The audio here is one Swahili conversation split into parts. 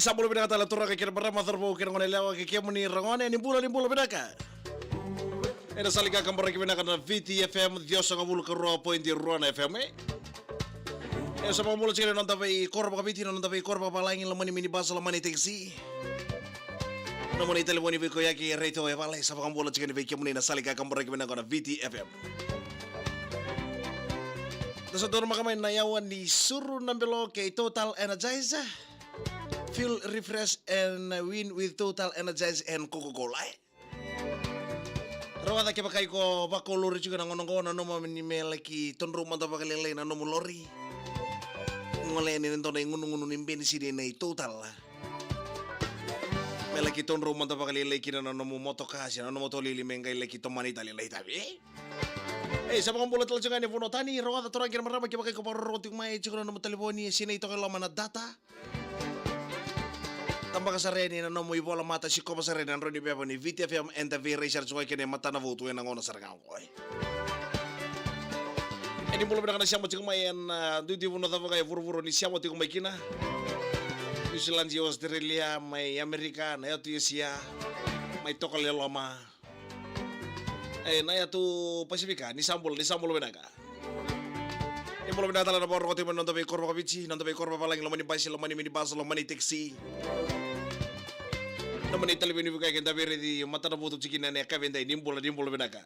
Isa mula pinaka talatura kay kinabara matharbo kinangonelewa kay kiyamuni rangone ni bula pinaka. Ena salika kambara pinaka na VTFM Dios ang mula karo point di Ruana FM. Sa mga mula sila nang tabay korba kabiti nang tabay korba palangin lamani minibasa lamani taxi. Namun itelefoni ko yaki reto e balay sa mga mula sila ni kiyamuni na salika kambara pinaka na VTFM. Sa doon makamay nayawan ni Suru Nambelo kay Total Energizer. Feel refresh and win with Total Energize and Coca-Cola. Rawat aki pakai ko bako lori juga nangonong no mamimela ki tonro mata pakalele na no lori. Ngole ni nento na ngunung bensin ni Total. Mela ki tonro mata pakalele ki na no moto kasi na no moto lili mengai leki tomani tali lai tabi. Sa mga bulat lang siya ni Funotani, rawat ato ragin marama ki pakai ko paroroting mai juga no telefoni sini ito kay laman na data. Tambah kasareni na mo ibola mata si ko kasareni na ron ibepo ni VTFM and the V-Racer so kaya mata na voto yan ang ona sarang ko. Ini mula pinaka na siya mo tikong mayan duty mo na tapos kaya furu-furu ni siya mo tikong may kina. New Zealand, Australia, may Amerika, na yato siya, may tokal yung lama. Na yato Pasifika, ni Sambol pinaka. Ini mula pinaka tala na bawang roti mo nang tabi korba kabici, nang tabi korba palang lamani basi, lamani minibasa, lamani taxi. Naman italipin ni Bukay kaya tabi di mata na buto chikin na kavenda nimbula pinaka.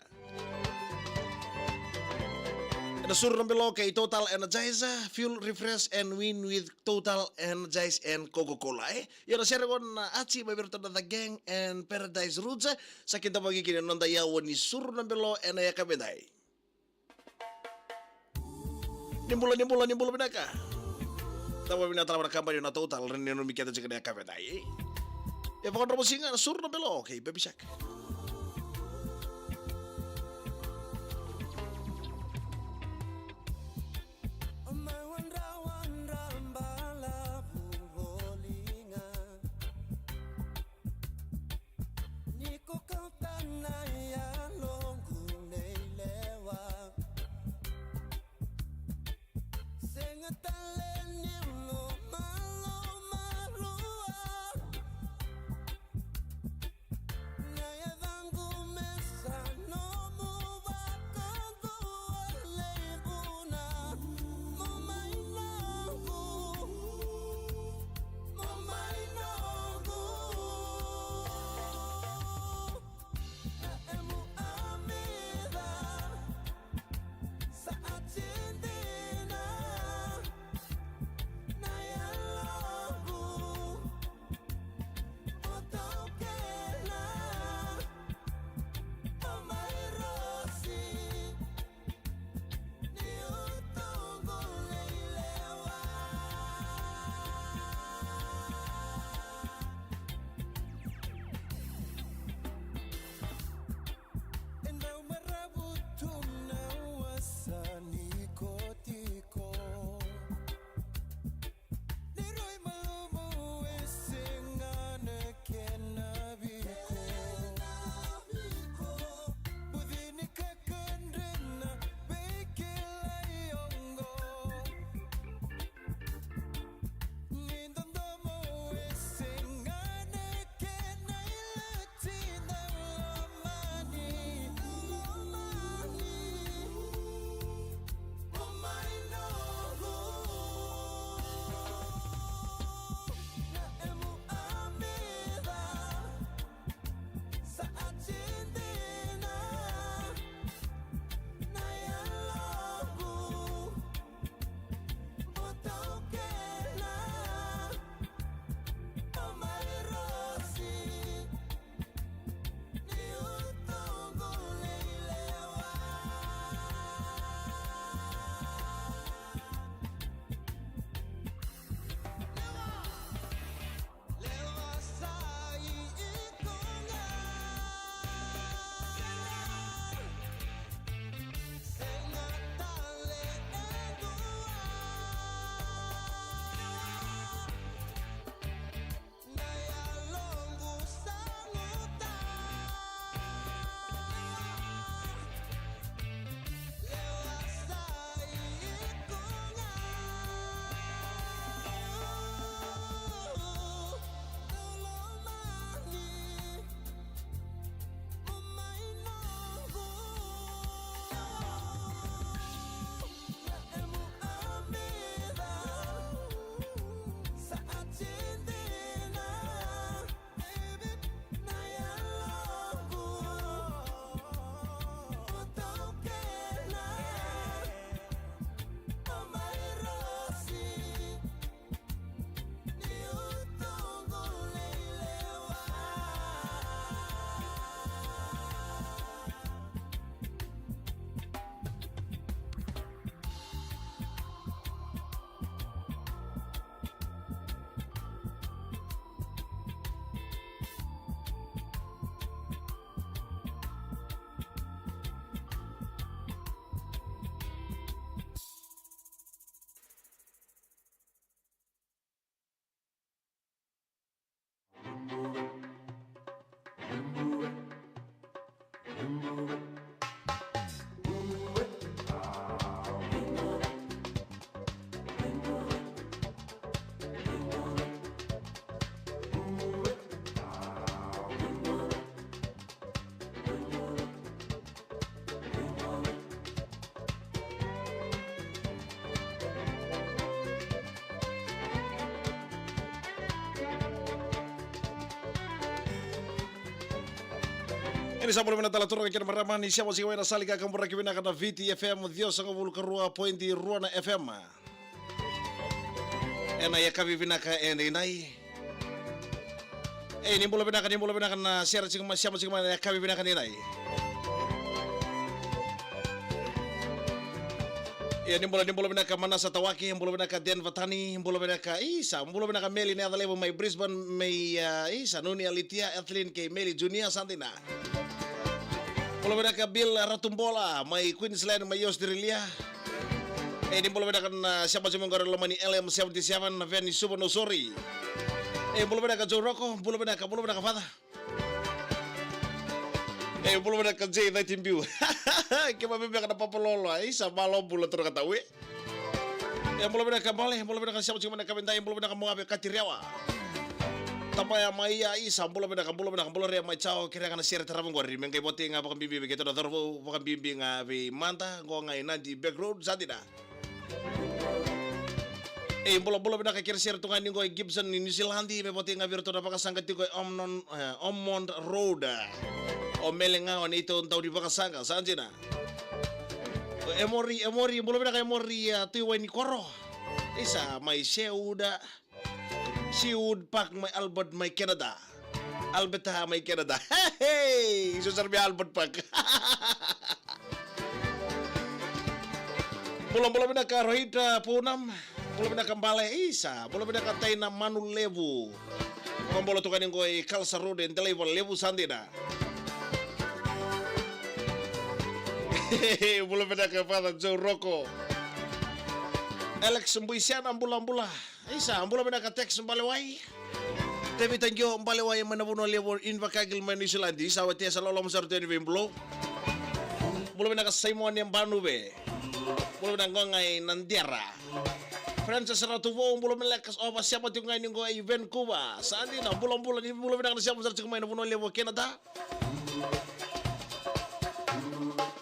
Nasur ng bilo kay Total Energizer, fuel refresh and win with Total Energize and Coca-Cola. Yan na siya rin na achi may berta na the gang and Paradise Roots sa kinta magikin ng dayawan ni Sur ng bilo and ay kabenday. Nimbula pinaka. Tawa pinatala na kampanya na Total rin nyo mikita chikin na kabenday. Ya pokoknya mau singa sur na belo, okay, baby shark. Yeah. Ini sabulu na tala turun kina maramani siya wasi wena salika kambura kibina kana VTFM Dios ang bulu karua pointi ruana FM. Ena ya kabi bina ka ene nai. Ni bulu bina kana siya cingma siya cingma ya kabi bina kana nai. Ni bulu bina ka mana satawaki, bulu bina ka Den Vatani, bulu bina ka Isa, bulu bina ka Meli ne adalevo mai Brisbane mai Isa Nuni Alitia Evelyn ke Meli Junior Santina. Bulu bina ka Bill Ratumbola mai Queensland mai Australia. Ni bulu bina kan siapa cuma ngorel lemani LM77 Veni Subonosori. Bulu bina ka Joe Rocco, bulu bina ka Fada. Bulu bina ka Jay na timbiu. Kima bibi ka na papalolo Isa malo bulu terus kata we. Bulu bina ka Bale, bulu bina ka siapa cuma na kabintai, bulu bina ka Moabe Katirewa. Tapaya maya Isa bulu bina ka bulu re mai chao kira kana share taravong gori mengai boti nga pakan bibi begitu da dorvo pakan bibi nga vi manta ngo ngai na di back road sadida. Bulu bina ka kira share tungan ngo Gibson ni New Zealand me boti nga virtu da pakan sangati ko Ommond Road. O melenga on ito tau di pakan sanga sanjina. Emori bulu bina ka emori tuwa ni koro. Isa mai seuda Siud Pak may Albert may Canada. Alberta may Canada. Hey! Susar may Albert Pak. Bulan binaka Rohita Punam. Bulan binaka Balai Isa. Bulan binaka Taina Manu Levu. Bulan tukan yang gue Kalsa Road and Deliver Levu Sandina. Hehehe. Bulan binaka Father Joe Rocco. Alex Mbuisiana ambula Isa ambula bina ka text mbalewai. Tevi tangyo mbalewai manabuno lewo invakagil manusilandi sa watia sa lolo masar teni bimblo. Bula bina ka Simon yang banube. Bula bina ngongai nandiara. Francis Ratuvo bula bina ka opa siapa tungai ningo ay Vancouver. Sandi na bula ni bula bina ka siapa masar tengmai nabuno lewo Canada.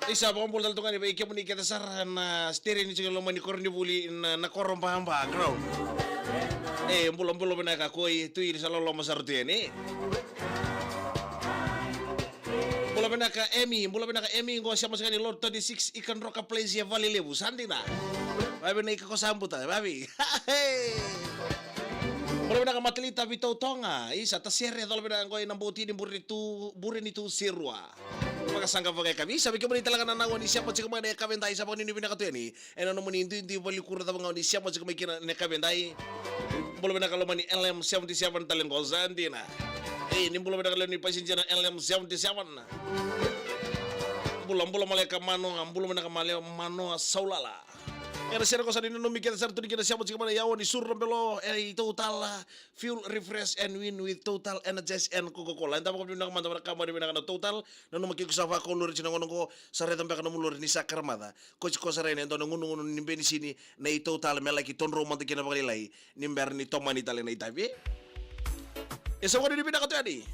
Isa bang bol tungan iba ikem ni kita saran steri ni cengelo mani korni buli na korom pahamba ground. Bulan bina ka koi tu iri salolo masartu ini. Bulan bina ka Emmy ngo siapa sekali Lord 36 ikan roka place ya Valley Lebu sandi na. Babi na ikakosambuta babi. Bulan bina ka Matilita Vito Tonga isa tasere dol bina ngo inambuti ni burin itu sirwa. Makasangka pakai kami sabi ko mani talaga nanawa ni siapa cik mana kabendai sa pagni bina kato ni eno no mani hindi bali kura ta ni siapa cik mai kina ne kabendai bolo bina kalau mani LM77 talen ko zandina ni bolo bina kalau ni passenger LM77 bulan maleka mano ambulo bina kamale mano saulala. Era sera cosa di non mi chiede certo di che siamo cicamane yawo ni surro belo total fuel refresh and win with total energize and Coca-Cola. Entah ko pinang manda kamar di pinang total no makikusafa ko luri chinangon ko sare tambe kana mulur ni sakarmada. Ko ko sare ne ndono ngunu ni beni sini na total melaki ton ro manda kina bagalai ni mber ni tomani tale na itabe. Eso ko di pinang to ani.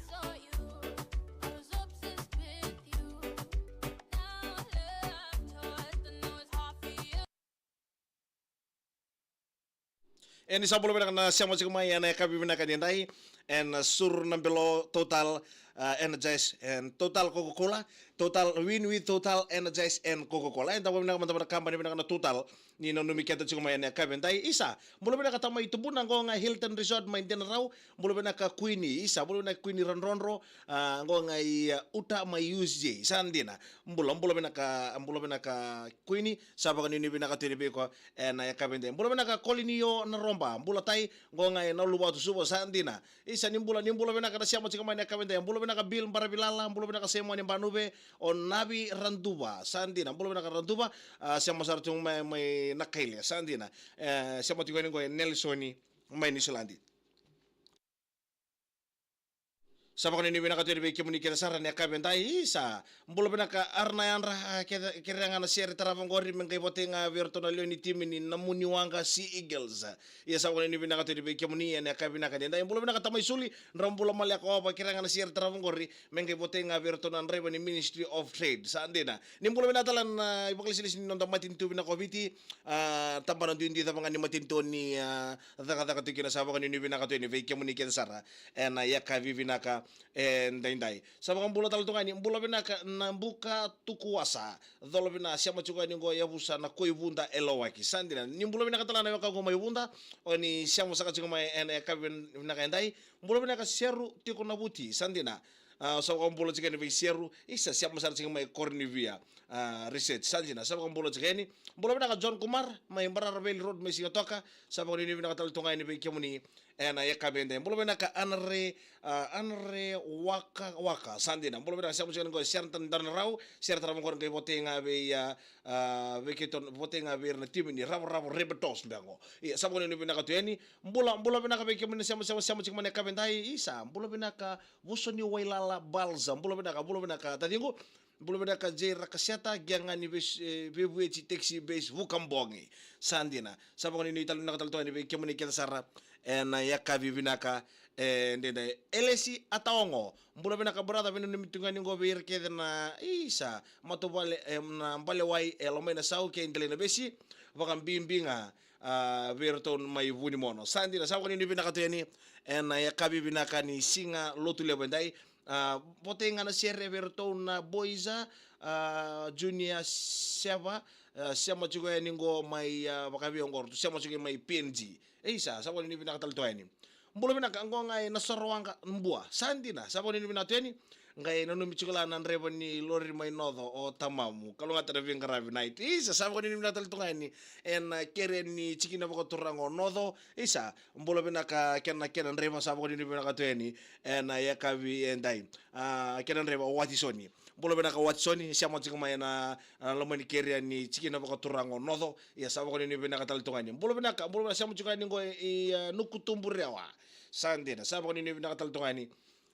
Ini sabulu bina kana siamo cigmai ana kabi bina kanindai and sur nambelo total energize and total Coca-Cola total win with total energize and Coca-Cola enta bina teman-teman company bina kana total ni no numiketa cigmai ana kabi ndai isa bulu bina kata mai tubuna ngo nga Hilton Resort maintain raw bulu bina ka Queenie isa bulu bina Queenie ronronro ngo ngai uta mai USJ sandina bulu bina ka Queenie sabaka ni bina ka tiribe ko na kabi ndai bulu bina ka Colinio na mbula tai ngonga na luwa tu subo sandina isa nimbula bina kada siamo cika mane kabende mbula bina ka bil barabilala mbula bina ka semo ni banube on nabi randuba sandina mbula bina ka randuba siamo sartu mai nakaile sandina siamo tigoni ngo Nelsoni mai ni Sulandi Sabak ni bina ka tiri be kemuni kira saran ya kabendai isa mbula bina ka arna yanra kira ngana share taravong gori mengai botenga virtual ni tim ni namuni wanga si Eagles ya sabak ni bina ka tiri be kemuni ya kabina ka dendai mbula bina ka tamai suli rambula malya ko apa kira ngana share taravong gori mengai botenga virtual revenue Ministry of Trade sandena ni mbula bina talan ibakli silis ni nonda matin tu bina ko biti tambanan tu indi tabangan ni matin tu ni kata kata kina sabak ni bina ka tu ni be kemuni kira sara na ya ka vivina ka ndai sabang mbula tal tungani mbula binaka na mbuka tukuasa dholo bina siama chukani ngo yabusa na koibunda elowaki sandina ni mbula binaka talana waka ngo maibunda oni siamo saka chukama ene kabin binaka ndai mbula binaka seru tiko nabuti sandina sabang mbula chikani be seru isa siamo saka chukama cornivia research sandina sabang mbula chikani mbula binaka John Kumar mai Mbararbeli road mesi toka sabang ni binaka tal tungani be kemuni ena yakabende mbula binaka anre waka sandina mbolo bena siamo chikani ngo sertan dan rau sertan mo ngai botenga be ya veketon botenga be na timini rabo rebetos mbango iya sabone ni bena katweni mbula bena ka be kemene siamo chikani kabendai isa mbula bena ka busoni wailala balza mbula bena ka tadingo mbula bena ka jera kaseta gyangani bebueti taxi base vukambongi sandina sabone ni tal nakatalo be kemene kita sara ena yakabi binaka ndende elesi ataongo mbula binaka brada binu nimitungani ngo bir kedena isa matobale na mbale wai elomena sau ke indelena besi wakam bimbinga berton mai vuni mono sandina sabani ni binaka to yani ena yakabi binaka ni singa lotu lebendai botenga na sere berton na boiza junior seva siamo chugo yani ngo mai wakabi ngor siamo chugo mai PNG isa sabani ni binaka tal to yani mbolo binaka ngo ngai na sorwanga mbua sandina saboni ni binatweni ngai nanu michikola nan rebani lori mai nodo o tamamu kalau ngata revi ngaravi night isa saboni ni binatal tungani en kereni chikina boko turango nodo isa mbolo binaka kenan reba saboni ni binaka tweni en yakavi endai kenan reba watisoni mbolo binaka watisoni siamo chikuma na lomani kereni chikina boko turango nodo ya saboni ni binaka tal tungani mbolo binaka siamo chikani ngo nukutumburewa sandina saboni ni binaka tal tungani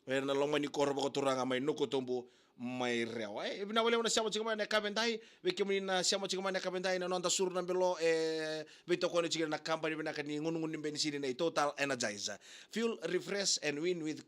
na lomani korbo ko turanga mai nukutumbu mai rewa ibina wale na siamo chikama na kabendai wekimuni na siamo chikama na kabendai na nonda sur na belo bito ko ni chikina na company binaka ni ngunungun ni benisini na Total Energizer fuel refresh and win with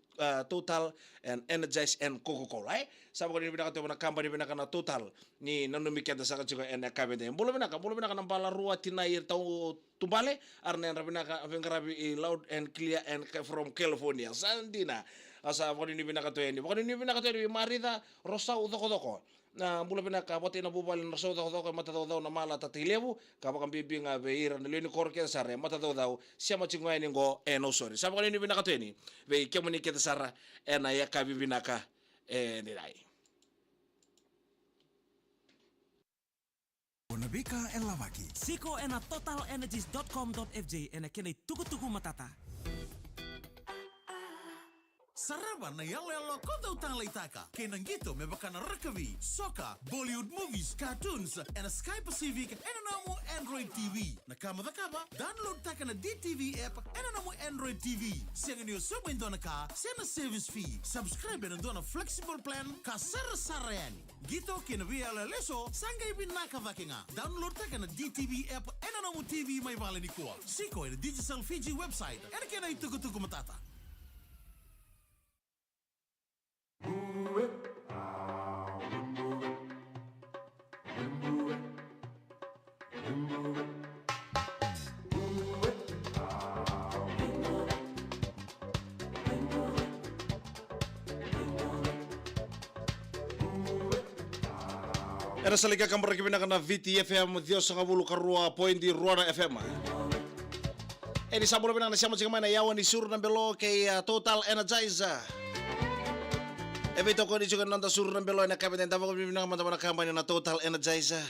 Total and Energize and Coca-Cola sabo ko ni binaka to na company binaka na Total ni nanumikenda sa chikama na kabendai bulo binaka na bala ruwa tinair tau tumbale arna rabinaka avengarabi loud and clear and from California sandina asa bokoni ni binaka to yani bokoni ni binaka to marida rosa udoko na mbula binaka bote na bubal na rosa udoko mata do na mala tatilebu ka bakam bibinga beira na leni korke sare mata do siama chingwa ni ngo no sorry sa bokoni ni binaka to yani be kemuni keta sara ena yaka bibinaka ni dai Bonabika en Lavaki. Siko ena totalenergies.com.fj ena kene tuku matata. Saraba na yalo kota utang laitaka. Kenang gito may baka na rakavi, soka, Bollywood movies, cartoons, and a Sky Pacific, and anamo Android TV. Nakamada ka ba? Download taka na DTV app, and anamo Android TV. Siya nga niyo subay doon na ka, siya na service fee. Subscribe na doon na flexible plan, ka sara-sara yan. Gito kinabiyala leso, sanggay binakavaki nga. Download taka na DTV app, and anamo TV may bala ni kuwa. Siko na Digital Fiji website, and kena itugo-tugo matata. Era salika kambar kibina kana VTFM Dios ngabulu karua pointi Ruana FM. Eni sabolo bina na siamo chikamana yawa ni suru na belo ke Total Energizer. Evito ko ni juga nanda suru na belo na kapiten tabo bina na kampanya na Total Energizer.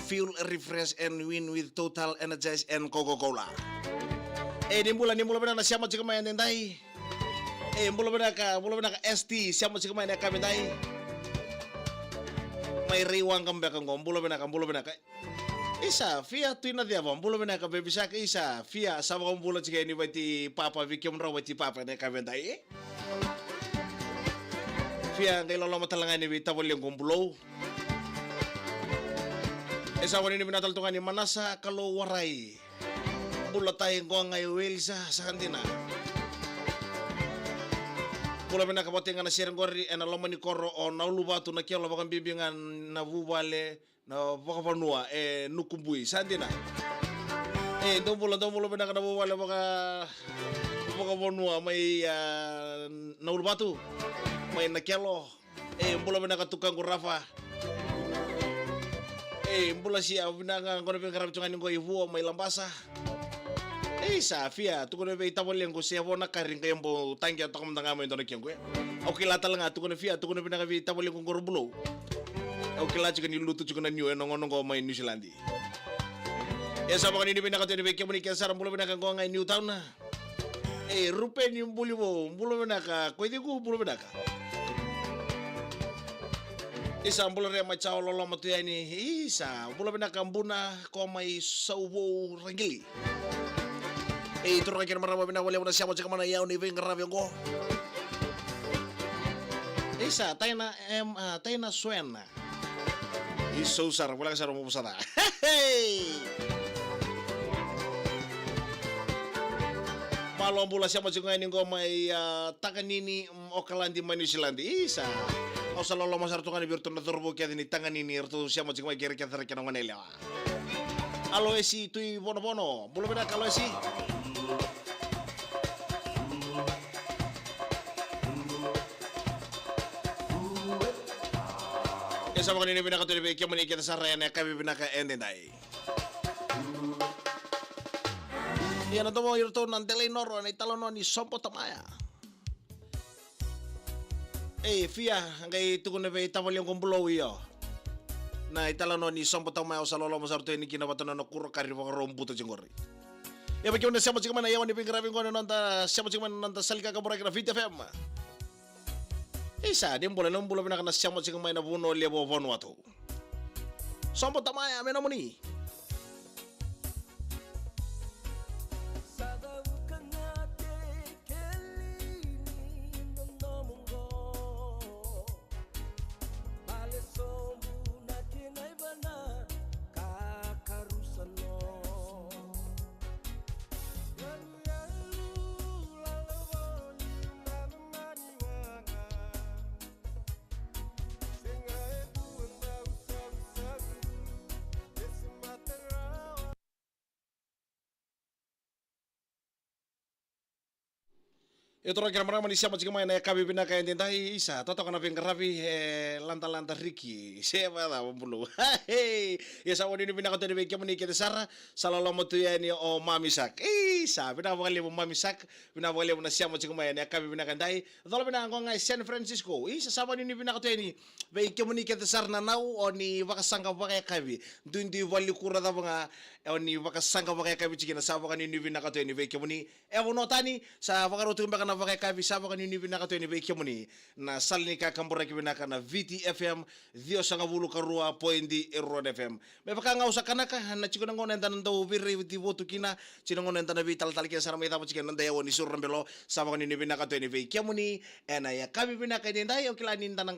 Fuel refresh and win with Total Energize and Coca-Cola. Ni mula bina na siamo chikamana ndai. Mula bina ka ST siamo chikamana kapiten may riwang kambek ang bulo benaka isa fia tuina dia bom bulo benaka bebisa ka isa fia sama bulo chike ni bati papa vikim raw bati papa ne ka bendai fia ngai lolo matalanga ni bita boleng gombulo isa wani ni binatal tungani manasa kalau warai bulo tay ngai welsa sa kantina Pula bena kabotenga na serengori ena lomani koro o na ulubatu na kialo bakan bibingan na vubale na vakapanua nukumbui sandina Tumpulan pinaka nabuwala mga bonua may naulbatu, may nakelo. Mbula pinaka tukang kurafa. Mbula siya pinaka kono pinaka raptungan ko ibu may lambasa. Sa fia tu kono be tawal yang ko siya bona karing kayong bo tangya takam tanga mo ito nakyang ko. Okay la talaga tu kono fia tu kono pinaka bi tawal yang ko gorbulo. Okay la chikan niluto chikan new nongo may New Zealand. Sa mga nini pinaka tini bekya mo ni kaya sarang bulo pinaka ko ngay New Town na. Rupe ni mbuli mo, bulo pinaka, kwede ko bulo pinaka. Isa bulo rin machaw lolo mo tuya ni, isa bulo pinaka mbuna ko may saubo rangili. Ito rin kaya marama pinaka wala mo na siya mo tsaka manayaw ni Ving Rabiong ko. Isa, tayo na swen na. Isusar, wala ka sarang mo pusara. Hey! Malo ambula siya macam ini ko may takanini okalandi New Zealand isa. O sa lolo masar tungan birto na turbo kaya ni tanganini erto siya macam may kira kaya kaya nganela. Alo esi tui bono bulo beda kalau esi. Esa mga nini pinakatuloy kaya mani kita sa raya na kami pinaka-endendai. Yan ang tumo yurto ng Telenor na italono ni Sompo Tamaya. Fia, hanggang tukon na ba itawal yung kumbulo iyo. Na italono ni Sompo Tamaya o sa lolo mo sa rito ni kinabato na nakuro kari mga rombuto jengori. Yan bagyo na siya mo sigaman na yawan ni pingrabing ko na nanta siya mo sigaman na nanta salika ka mura kina VT FM. Isa, di mbula nung bula pinaka na siya mo sigaman na buno liabo Vanuatu. Sompo Tamaya, mena mo ni. Ito rin kaya marami siya macam mana kami pinakain din tayo isa. Toto ka na pingkarabi lanta-lanta Ricky. Siya ba na pambulo? Hey, isa wani ni pinakato ni Becky Moni kita Sara. Salalo mo tuya ni o Mami Sak. Isa pinabakali mo Mami Sak. Pinabakali mo na siya macam mana kami pinakain tayo. Dalo pinakain ngay San Francisco. Isa sama ni pinakato ni Becky Moni kita Sara na now o ni wakasangka bakay kami. Doon di wali kurada mga o ni wakasangka bakay kami chikin na sama ka ni pinakato ni Becky Moni. Ewan notani sa wakaruto baka na bakay kami sama ka ni pinakato ni Becky Moni na salni ka kambura kibinaka na VT FM Dios ang abulu karua poindi Irron FM. May baka nga usa kanaka na chiko nang ngonen tanan daw biri di votu kina chinangon nan tanan vital tal kaya sarama ita mo chikin nanda yawo ni surrambelo sama ka ni pinakato ni Becky Moni ena ya kami pinaka din tayo kilanin tanang